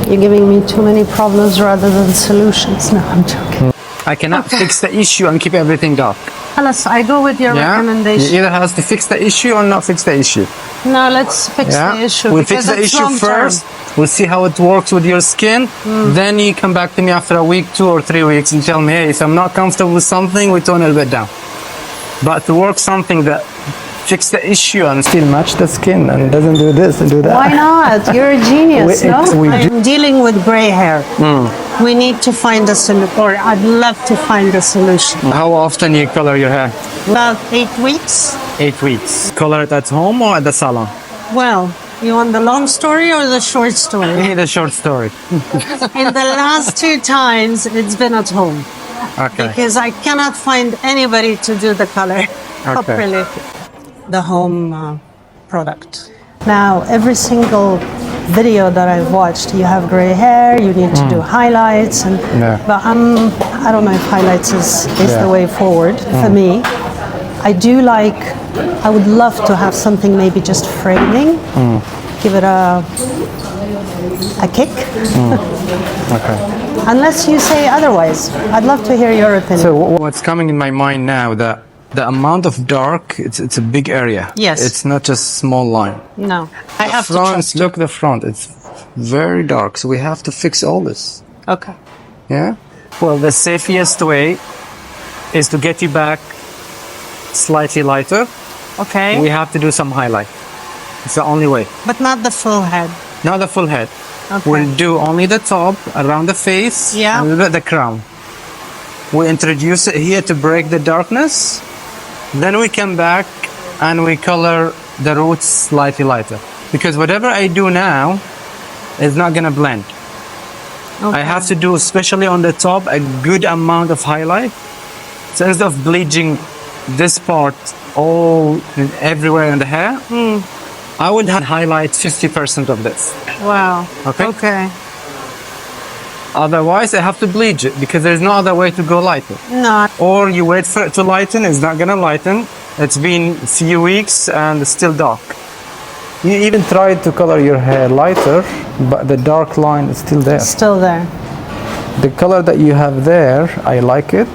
You're giving me too many problems rather than solutions. No, I'm joking. I cannot fix the issue and keep everything dark. Alice, I go with your recommendation. You either has to fix the issue or not fix the issue. No, let's fix the issue. We'll fix the issue first. We'll see how it works with your skin. Then you come back to me after a week, 2 or 3 weeks, and tell me, hey, if I'm not comfortable with something, we tone it a bit down. But to work something that fix the issue and still match the skin and doesn't do this and do that. Why not? You're a genius, I'm dealing with gray hair. We need to find a solution, or I'd love to find a solution. How often you color your hair? About 8 weeks. 8 weeks. Color it at home or at the salon? Well, you want the long story or the short story? The short story. In the last 2 times, it's been at home. Okay. Because I cannot find anybody to do the color properly. The home product. Now, every single video that I've watched, you have gray hair, you need to do highlights, and but I don't know if highlights is the way forward for me. I would love to have something maybe just framing, give it a kick. Okay. Unless you say otherwise. I'd love to hear your opinion. So what's coming in my mind now, that the amount of dark, it's a big area. Yes. It's not just a small line. No. I have to trust you. Look the front, it's very dark, so we have to fix all this. Okay. Yeah? Well, the safest way is to get you back slightly lighter. Okay. We have to do some highlight. It's the only way. But not the full head. Not the full head. Okay. We'll do only the top, around the face, and a little bit the crown. We introduce it here to break the darkness. Then we come back and we color the roots slightly lighter. Because whatever I do now is not gonna blend. I have to do, especially on the top, a good amount of highlight. So instead of bleaching this part all everywhere in the hair, I would highlight 50% of this. Wow. Okay. Otherwise, I have to bleach it because there's no other way to go lighter. No. Or you wait for it to lighten, it's not gonna lighten. It's been a few weeks and it's still dark. You even tried to color your hair lighter, but the dark line is still there. Still there. The color that you have there, I like it.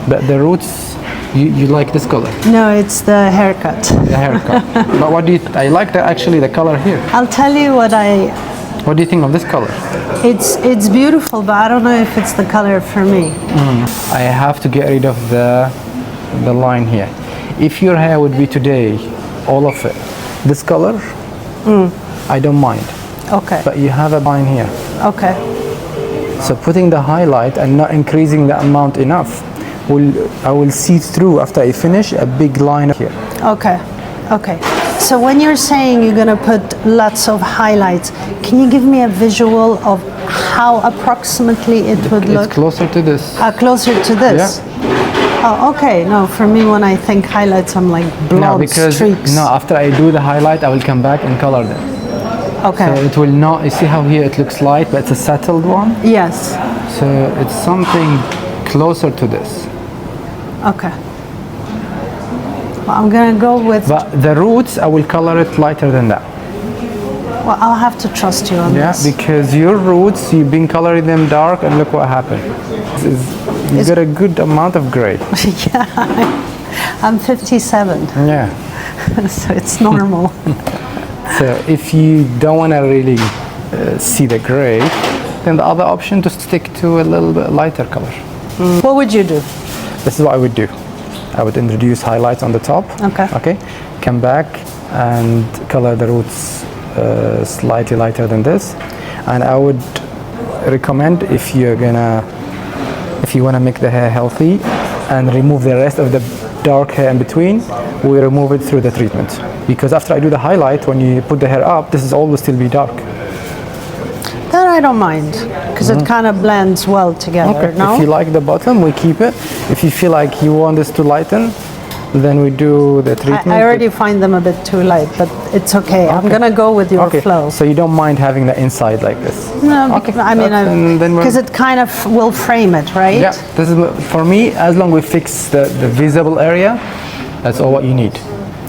But the roots, you like this color? No, it's the haircut. The haircut. But what do you, I like actually the color here. I'll tell you what do you think of this color? It's beautiful, but I don't know if it's the color for me. I have to get rid of the line here. If your hair would be today, all of it, this color, I don't mind. Okay. But you have a line here. Okay. So putting the highlight and not increasing the amount enough, I will see through after I finish a big line here. Okay. Okay. So when you're saying you're going to put lots of highlights, can you give me a visual of how approximately it would look? It's closer to this. Closer to this? Yeah. Oh, okay. No, for me, when I think highlights, I'm like blood streaks. No, after I do the highlight, I will come back and color them. Okay. So it will not, you see how here it looks light, but it's a settled one? Yes. So it's something closer to this. Okay. Well, I'm gonna go with... But the roots, I will color it lighter than that. Well, I'll have to trust you on this. Yeah, because your roots, you've been coloring them dark, and look what happened. You got a good amount of gray. Yeah, I'm 57. Yeah. So it's normal. So if you don't want to really see the gray, then the other option to stick to a little bit lighter color. What would you do? This is what I would do. I would introduce highlights on the top. Okay. Come back and color the roots slightly lighter than this. And I would recommend, if you want to make the hair healthy and remove the rest of the dark hair in between, we remove it through the treatment. Because after I do the highlight, when you put the hair up, this is always still be dark. That I don't mind, because it kind of blends well together. Okay. No? If you like the bottom, we keep it. If you feel like you want this to lighten, then we do the treatment. I already find them a bit too light, but it's okay. I'm gonna go with your flow. So you don't mind having the inside like this? No, I mean, because it kind of will frame it, right? Yeah, this is for me. As long as we fix the visible area, that's all what you need.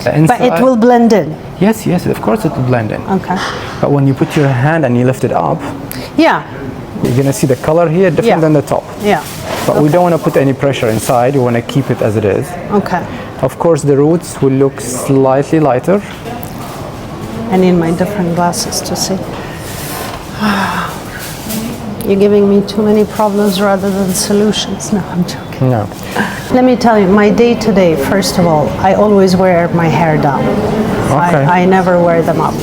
But it will blend in. Yes, of course it will blend in. Okay. But when you put your hand and you lift it up, Yeah. You're gonna see the color here different Yeah. than the top. Yeah. But we don't want to put any pressure inside. We want to keep it as it is. Okay. Of course, the roots will look slightly lighter. I need my different glasses to see. You're giving me too many problems rather than solutions. No, I'm joking. No. Let me tell you, my day to day, first of all, I always wear my hair down. Okay. I never wear them up,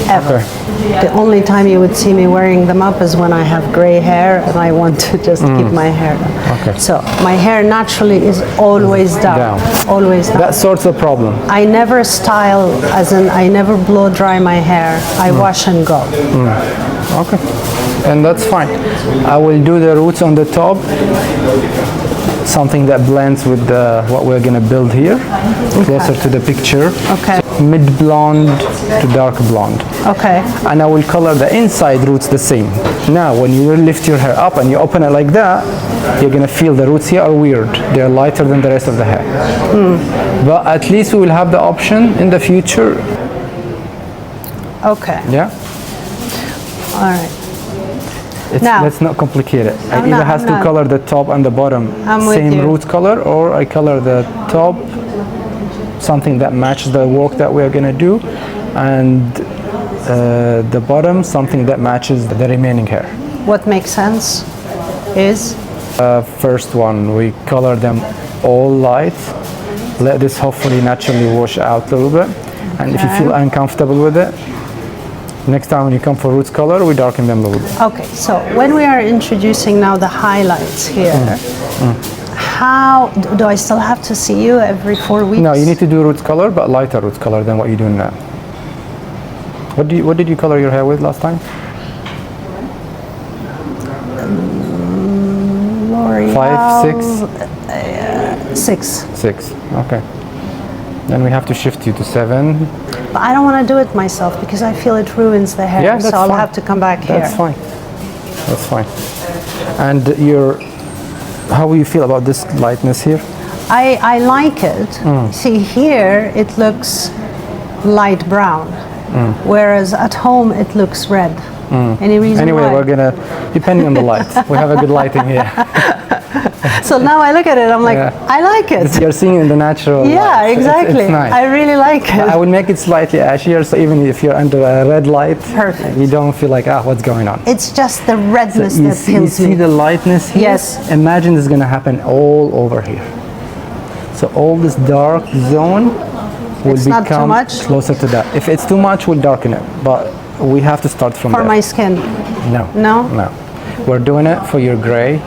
ever. Okay. The only time you would see me wearing them up is when I have gray hair and I want to just keep my hair down. Okay. So my hair naturally is always down. Always down. That sorts the problem. I never style, as in I never blow dry my hair. I wash and go. Okay. And that's fine. I will do the roots on the top. Something that blends with what we're gonna build here, closer to the picture. Okay. Mid blonde to dark blonde. Okay. And I will color the inside roots the same. Now, when you lift your hair up and you open it like that, you're gonna feel the roots here are weird. They're lighter than the rest of the hair. But at least we will have the option in the future. Okay. Yeah. All right. Now, let's not complicate it. I either have to color the top and the bottom same root color, or I color the top something that matches the work that we are gonna do, and the bottom something that matches the remaining hair. What makes sense is? First one, we color them all light. Let this hopefully naturally wash out a little bit. And if you feel uncomfortable with it, next time when you come for roots color, we darken them a little bit. Okay, so when we are introducing now the highlights here, how do I still have to see you every 4 weeks? No, you need to do roots color, but lighter roots color than what you're doing now. What did you color your hair with last time? L'Oreal, 5, 6? 6. 6, okay. Then we have to shift you to 7. But I don't want to do it myself because I feel it ruins the hair. Yeah, that's so I'll fine. have to come back here. That's fine. That's fine. And how will you feel about this lightness here? I like it. See, here it looks light brown, whereas at home it looks red. Any reason Anyway, why? we're gonna, depending on the light, we have a good lighting here. So now I look at it, I'm like, I like it. You're seeing in the natural Yeah, light. exactly. It's nice. I really like it. I would make it slightly ashier, so even if you're under a red light, Perfect. you don't feel like, what's going on? It's just the redness you that see, kills you see me. the lightness here? Yes. Imagine this is going to happen all over here. So all this dark zone will It's not too become much? closer to that. If it's too much, we'll darken it. But we have to start from For there. my skin. No. No? No. We're doing it for your gray.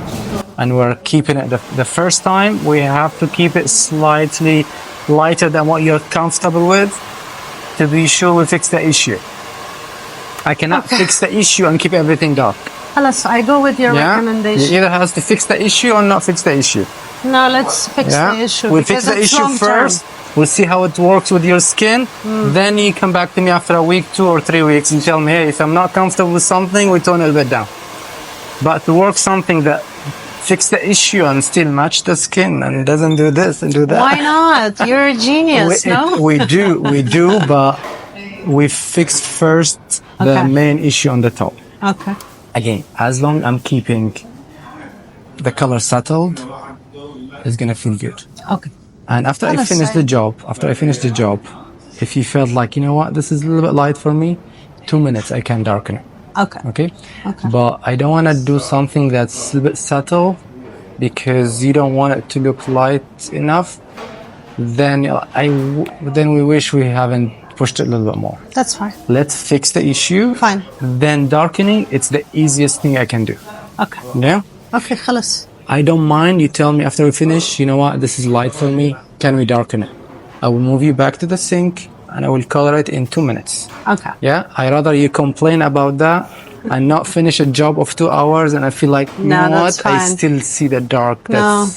And we're keeping it, the first time, we have to keep it slightly lighter than what you're comfortable with to be sure we fix the issue. I cannot fix the issue and keep everything dark. Alas, I go with your Yeah? recommendation. You either has to fix the issue or not fix the issue. No, let's fix Yeah? the issue. We'll because fix the it's issue long term. first. We'll see how it works with your skin. Then you come back to me after a week, 2 or 3 weeks, and tell me, hey, if I'm not comfortable with something, we tone it a bit down. But to work something that fix the issue and still match the skin and doesn't do this and do that. Why not? You're a genius, no? We do, but we fixed first the main issue on the top. Okay. Again, as long I'm keeping the color settled, it's gonna feel good. Okay. And after I finish the job, if you felt like, you know what, this is a little bit light for me, 2 minutes I can darken it. Okay. Okay. But I don't want to do something that's a bit subtle because you don't want it to look light enough. Then we wish we haven't pushed it a little bit more. That's fine. Let's fix the issue. Fine. Then darkening, it's the easiest thing I can do. Okay. Yeah? Okay, خلاص. I don't mind. You tell me after we finish, you know what, this is light for me. Can we darken it? I will move you back to the sink and I will color it in 2 minutes. Okay. Yeah? I rather you complain about that and not finish a job of 2 hours and I feel like, you know that's what, I fine. still see the dark. No.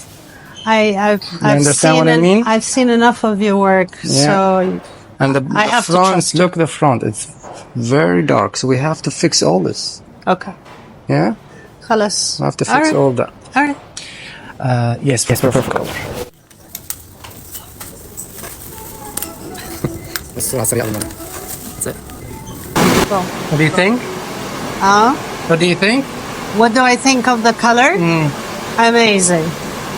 I've understand what I mean? I've seen enough of your work, so And the I have to front, trust you. look the front, it's very dark. So we have to fix all this. okay. Yeah? خلاص. We have to fix all that. All right. Yes, perfect color. Go. What do you think? What do you think? What do I think of the color? Amazing.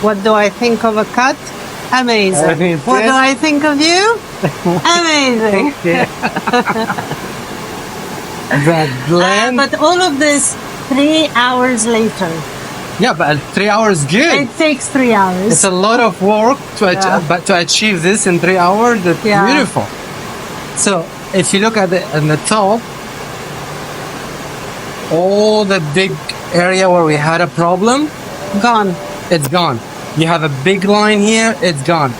What do I think of a cut? Amazing. What do I think of you? Amazing. The blend. But all of this 3 hours later. Yeah, but 3 hours good. It takes 3 hours. It's a lot of work but to achieve this in 3 hours, that's beautiful. So if you look at it on the top, all the big area where we had a problem, gone. It's gone. You have a big line here, it's gone.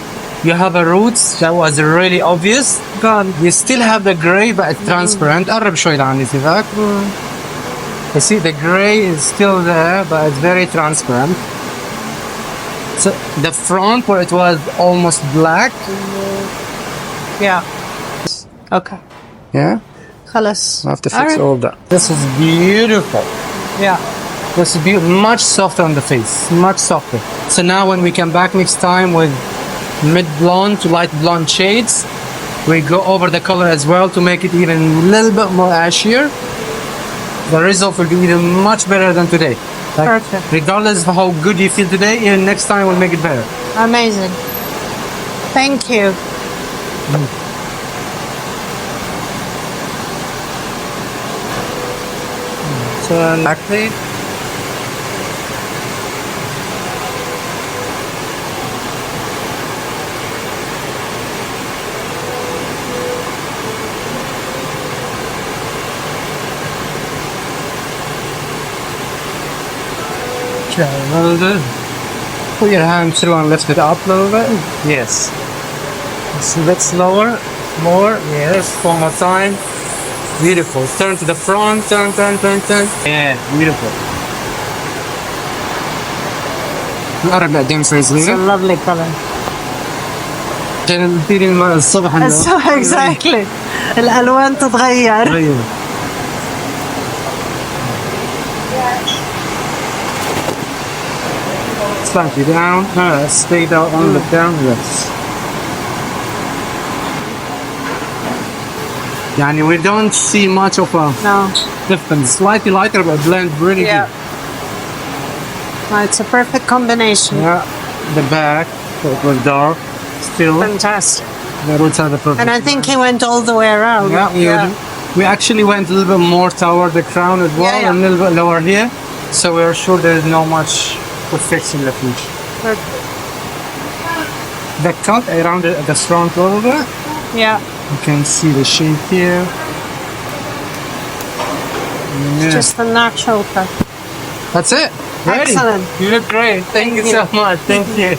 You have a roots that was really obvious, gone. You still have the gray but it's transparent. قرب شوي لعندي سيبك. You see the gray is still there but it's very transparent. So the front where it was almost black. Yeah. Okay. Yeah? خلاص. I have to fix all that. This is beautiful. Yeah. This is much softer on the face, much softer. So now when we come back next time with mid blonde to light blonde shades, we go over the color as well to make it even a little bit more ashier. The result will be even much better than today. Perfect. Regardless of how good you feel today, even next time we'll make it better. Amazing. Thank you. So actually, a little bit. Put your hand through and lift it up a little bit. Yes. It's a bit slower. More. Yes. One more time. Beautiful. Turn to the front. Turn. Yeah. Beautiful. نقرب لقدام شوي It's a صغيرة. lovely color. عشان نبتدي الصبح Exactly. الألوان تتغير. Slightly down. Stay down on the down. Yes. Yani we don't see much of a difference. Slightly lighter but blend really good. It's a perfect combination. Yeah. The back, it was dark. Still. Fantastic. The roots are the perfect. And I think he went all the way around. Yeah. We actually went a little bit more toward the crown as well, and a little bit lower here. So we're sure there's no much to fix in the future. Perfect. The cut around it at the front a little bit. Yeah. You can see the shape here. It's just the natural cut. That's it. Ready. Excellent. You look great. Thank you so much. Thank you.